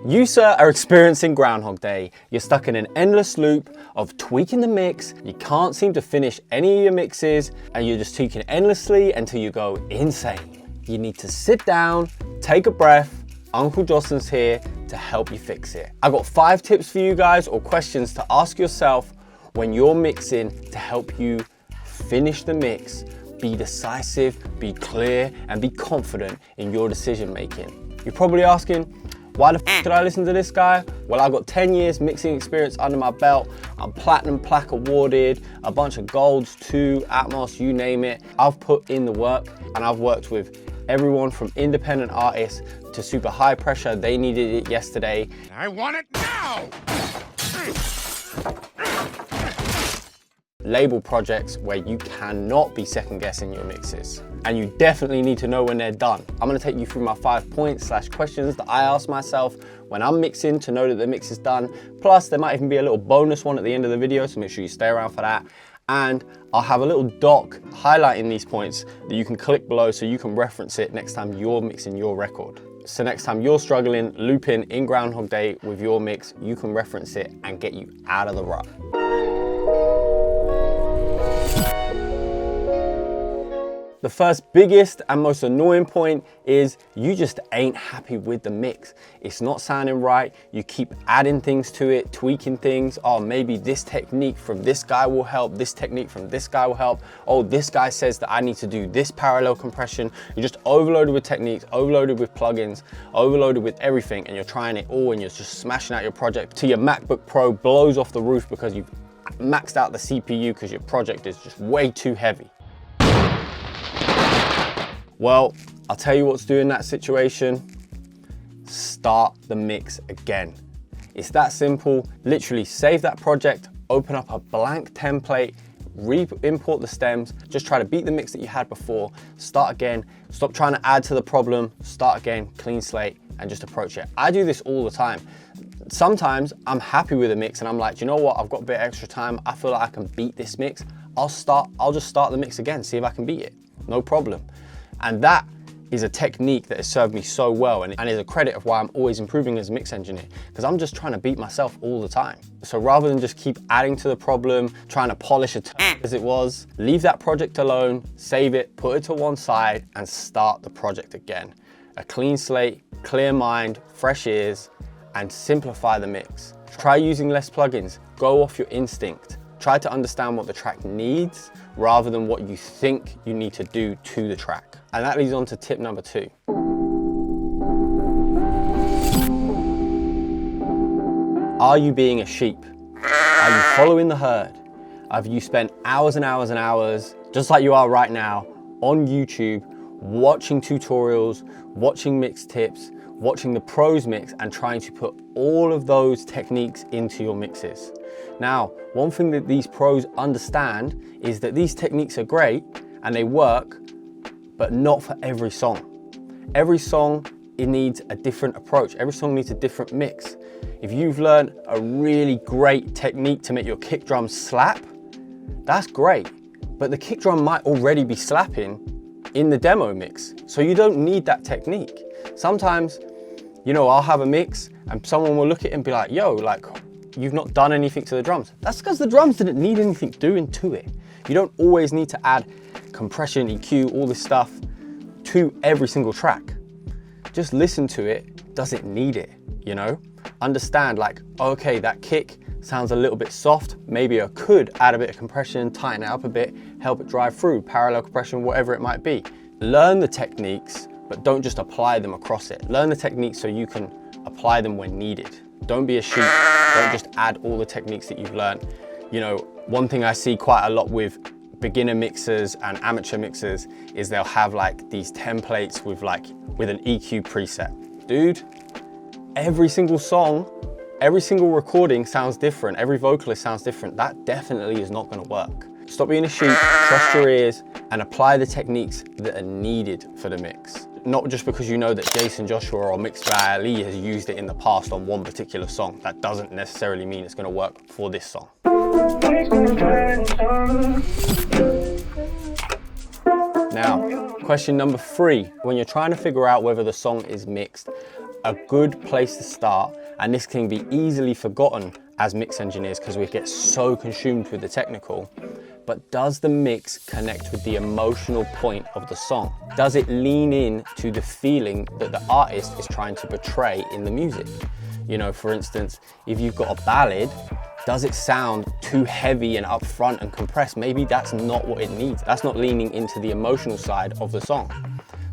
You, sir, are experiencing Groundhog Day. You're stuck in an endless loop of tweaking the mix. You can't seem to finish any of your mixes and you're just tweaking endlessly until you go insane. You need to sit down, take a breath. Uncle Jocelin's here to help you fix it. I've got 5 tips for you guys or questions to ask yourself when you're mixing to help you finish the mix, be decisive, be clear, and be confident in your decision making. You're probably asking, why the f did I listen to this guy? Well, I've got 10 years mixing experience under my belt. I'm platinum plaque awarded, a bunch of golds too, Atmos, you name it. I've put in the work and I've worked with everyone from independent artists to super high pressure. They needed it yesterday. I want it now! Label projects where you cannot be second guessing your mixes. And you definitely need to know when they're done. I'm gonna take you through my 5 points / questions that I ask myself when I'm mixing to know that the mix is done. Plus, there might even be a little bonus one at the end of the video, so make sure you stay around for that. And I'll have a little doc highlighting these points that you can click below so you can reference it next time you're mixing your record. So next time you're struggling, looping in Groundhog Day with your mix, you can reference it and get you out of the rut. The first biggest and most annoying point is you just ain't happy with the mix. It's not sounding right. You keep adding things to it, tweaking things. Oh, maybe this technique from this guy will help. This technique from this guy will help. Oh, this guy says that I need to do this parallel compression. You're just overloaded with techniques, overloaded with plugins, overloaded with everything, and you're trying it all and you're just smashing out your project till your MacBook Pro blows off the roof because you've maxed out the CPU because your project is just way too heavy. Well, I'll tell you what's doing that situation. Start the mix again. It's that simple. Literally save that project, open up a blank template, re-import the stems, just try to beat the mix that you had before, start again, stop trying to add to the problem, start again, clean slate, and just approach it. I do this all the time. Sometimes I'm happy with a mix and I'm like, you know what, I've got a bit of extra time, I feel like I can beat this mix. I'll just start the mix again, see if I can beat it, no problem. And that is a technique that has served me so well and is a credit of why I'm always improving as a mix engineer, because I'm just trying to beat myself all the time. So rather than just keep adding to the problem, trying to polish it as it was, leave that project alone, save it, put it to one side and start the project again. A clean slate, clear mind, fresh ears, and simplify the mix. Try using less plugins, go off your instinct. Try to understand what the track needs rather than what you think you need to do to the track. And that leads on to tip number 2. Are you being a sheep? Are you following the herd? Have you spent hours and hours and hours, just like you are right now, on YouTube, watching tutorials, watching mix tips, watching the pros mix and trying to put all of those techniques into your mixes? Now, one thing that these pros understand is that these techniques are great and they work, but not for every song. Every song, it needs a different approach. Every song needs a different mix. If you've learned a really great technique to make your kick drum slap, that's great, but the kick drum might already be slapping in the demo mix, so you don't need that technique. Sometimes, you know, I'll have a mix and someone will look at it and be like, yo, like, you've not done anything to the drums. That's because the drums didn't need anything doing to it. You don't always need to add compression, EQ, all this stuff to every single track. Just listen to it, does it need it, you know? Understand like, okay, that kick sounds a little bit soft. Maybe I could add a bit of compression, tighten it up a bit, help it drive through, parallel compression, whatever it might be. Learn the techniques, but don't just apply them across it. Learn the techniques so you can apply them when needed. Don't be a sheep, don't just add all the techniques that you've learned. You know, one thing I see quite a lot with beginner mixers and amateur mixers is they'll have like these templates with an EQ preset. Dude, every single song, every single recording sounds different, every vocalist sounds different. That definitely is not gonna work. Stop being a sheep, trust your ears, and apply the techniques that are needed for the mix. Not just because you know that Jason Joshua or MixedByJocelin has used it in the past on one particular song. That doesn't necessarily mean it's gonna work for this song. Now, question number 3. When you're trying to figure out whether the song is mixed, a good place to start, and this can be easily forgotten as mix engineers because we get so consumed with the technical, but does the mix connect with the emotional point of the song? Does it lean in to the feeling that the artist is trying to portray in the music? You know, for instance, if you've got a ballad, does it sound too heavy and upfront and compressed? Maybe that's not what it needs. That's not leaning into the emotional side of the song.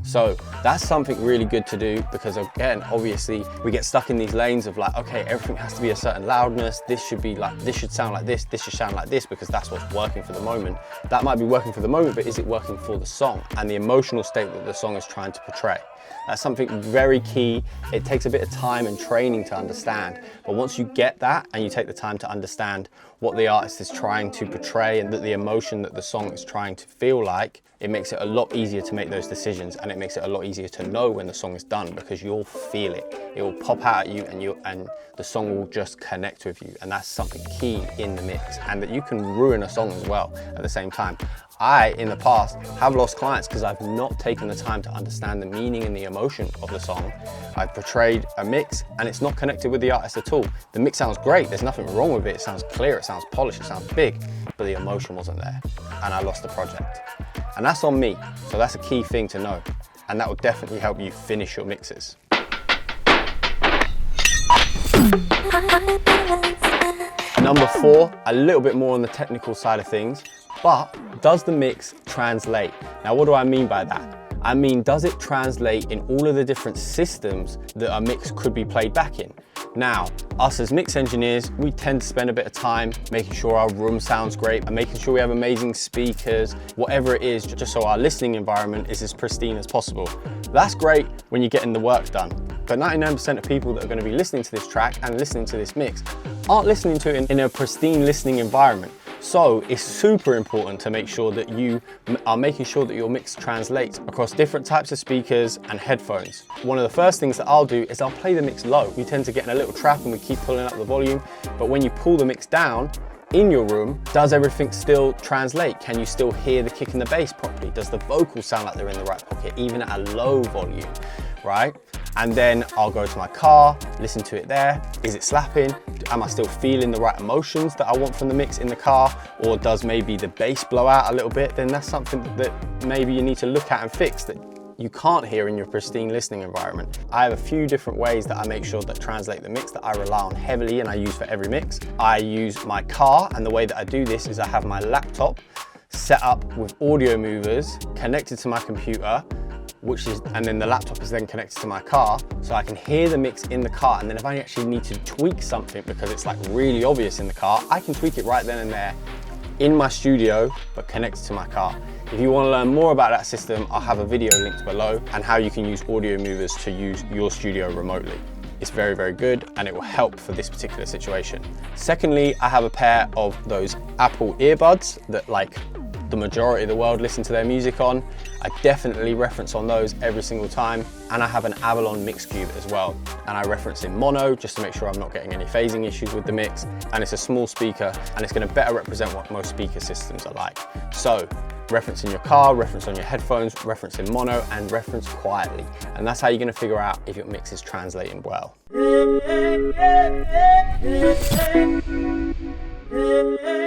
So that's something really good to do, because again, obviously we get stuck in these lanes of like, okay, everything has to be a certain loudness. This should be like, this should sound like this should sound like this, because that's what's working for the moment. That might be working for the moment, but is it working for the song and the emotional state that the song is trying to portray? That's something very key. It takes a bit of time and training to understand, but once you get that and you take the time to understand what the artist is trying to portray and that the emotion that the song is trying to feel like, it makes it a lot easier to make those decisions, and it makes it a lot easier to know when the song is done, because you'll feel it. It will pop out at you, and the song will just connect with you, and that's something key in the mix, and that you can ruin a song as well at the same time. I, in the past, have lost clients because I've not taken the time to understand the meaning and the emotion of the song. I've portrayed a mix and it's not connected with the artist at all. The mix sounds great, there's nothing wrong with it. It sounds clear, it sounds polished, it sounds big, but the emotion wasn't there, and I lost the project. And that's on me, so that's a key thing to know, and that will definitely help you finish your mixes. Number 4, a little bit more on the technical side of things, but does the mix translate? Now, what do I mean by that? I mean, does it translate in all of the different systems that a mix could be played back in? Now, us as mix engineers, we tend to spend a bit of time making sure our room sounds great and making sure we have amazing speakers, whatever it is, just so our listening environment is as pristine as possible. That's great when you're getting the work done, but 99% of people that are going to be listening to this track and listening to this mix aren't listening to it in a pristine listening environment. So it's super important to make sure that you are making sure that your mix translates across different types of speakers and headphones. One of the first things that I'll do is I'll play the mix low. We tend to get in a little trap and we keep pulling up the volume, but when you pull the mix down in your room, does everything still translate? Can you still hear the kick and the bass properly? Does the vocals sound like they're in the right pocket, even at a low volume, right? And then I'll go to my car, listen to it there. Is it slapping? Am I still feeling the right emotions that I want from the mix in the car? Or does maybe the bass blow out a little bit? Then that's something that maybe you need to look at and fix, that you can't hear in your pristine listening environment. I have a few different ways that I make sure that translate the mix that I rely on heavily and I use for every mix. I use my car, and the way that I do this is I have my laptop set up with audio movers connected to my computer, and then the laptop is then connected to my car, so I can hear the mix in the car, and then if I actually need to tweak something because it's like really obvious in the car, I can tweak it right then and there in my studio, but connected to my car. If you want to learn more about that system, I'll have a video linked below and how you can use audio movers to use your studio remotely. It's very, very good, and it will help for this particular situation. Secondly, I have a pair of those Apple earbuds that like the majority of the world listen to their music on. I definitely reference on those every single time. And I have an Avalon mix cube as well. And I reference in mono just to make sure I'm not getting any phasing issues with the mix. And it's a small speaker, and it's gonna better represent what most speaker systems are like. So, reference in your car, reference on your headphones, reference in mono, and reference quietly. And that's how you're gonna figure out if your mix is translating well.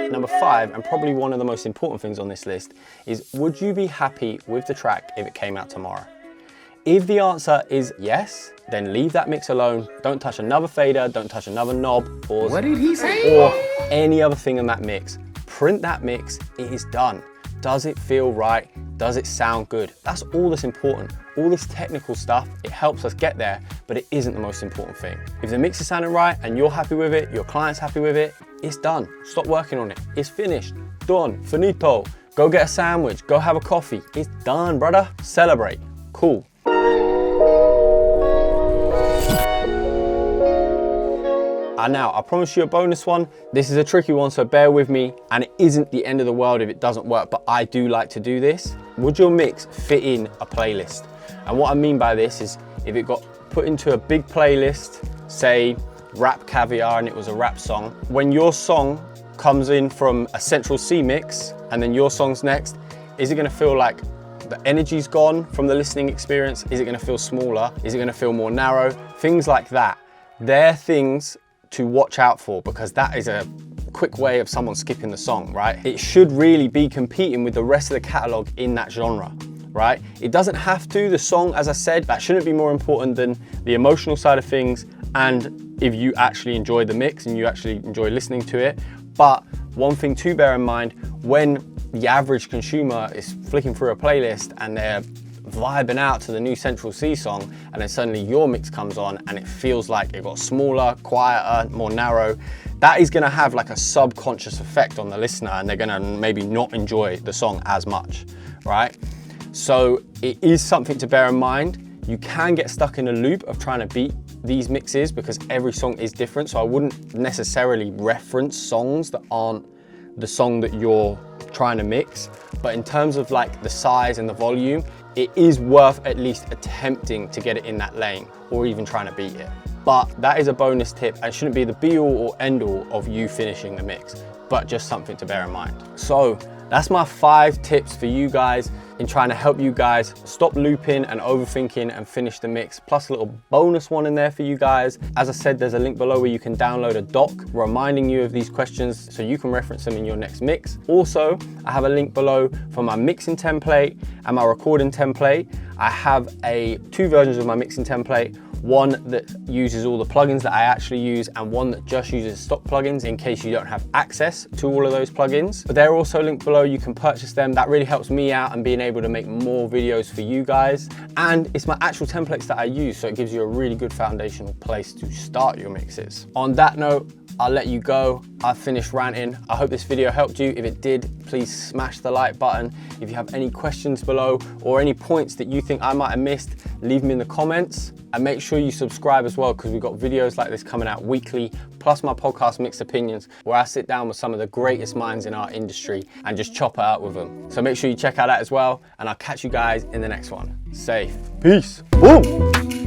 Number 5, and probably one of the most important things on this list, is would you be happy with the track if it came out tomorrow? If the answer is yes, then leave that mix alone. Don't touch another fader, don't touch another knob, pause, what did he say? Or any other thing on that mix. Print that mix, it is done. Does it feel right? Does it sound good? That's all that's important. All this technical stuff, it helps us get there, but it isn't the most important thing. If the mix is sounding right and you're happy with it, your client's happy with it, it's done. Stop working on it. It's finished. Done. Finito. Go get a sandwich. Go have a coffee. It's done, brother. Celebrate. Cool. And now, I promise you a bonus one. This is a tricky one, so bear with me. And it isn't the end of the world if it doesn't work, but I do like to do this. Would your mix fit in a playlist? And what I mean by this is if it got put into a big playlist, say Rap Caviar, and it was a rap song, when your song comes in from a central C mix and then your song's next, is it gonna feel like The energy's gone from the listening experience. Is it going to feel smaller? Is it going to feel more narrow? Things like that. They're things to watch out for, because that is a quick way of someone skipping the song, right? It should really be competing with the rest of the catalog in that genre, right? It doesn't have to. The song, as I said, that shouldn't be more important than the emotional side of things, and if you actually enjoy the mix and you actually enjoy listening to it. But one thing to bear in mind, when the average consumer is flicking through a playlist and they're vibing out to the new Central C song, and then suddenly your mix comes on and it feels like it got smaller, quieter, more narrow, that is gonna have like a subconscious effect on the listener, and they're gonna maybe not enjoy the song as much, right? So it is something to bear in mind. You can get stuck in a loop of trying to beat these mixes because every song is different. So I wouldn't necessarily reference songs that aren't the song that you're trying to mix. But in terms of like the size and the volume, it is worth at least attempting to get it in that lane, or even trying to beat it. But that is a bonus tip and shouldn't be the be all or end all of you finishing the mix, but just something to bear in mind. So that's my 5 tips for you guys in trying to help you guys stop looping and overthinking and finish the mix, plus a little bonus one in there for you guys. As I said, there's a link below where you can download a doc reminding you of these questions so you can reference them in your next mix. Also, I have a link below for my mixing template and my recording template. I have 2 versions of my mixing template. One that uses all the plugins that I actually use, and one that just uses stock plugins in case you don't have access to all of those plugins. But they're also linked below, you can purchase them. That really helps me out and being able to make more videos for you guys. And it's my actual templates that I use, so it gives you a really good foundational place to start your mixes. On that note, I'll let you go. I've finished ranting. I hope this video helped you. If it did, please smash the like button. If you have any questions below or any points that you think I might have missed, leave them in the comments. And make sure you subscribe as well, because we've got videos like this coming out weekly, plus my podcast Mixed Opinions, where I sit down with some of the greatest minds in our industry and just chop it out with them. So make sure you check out that as well, and I'll catch you guys in the next one. Safe. Peace. Boom.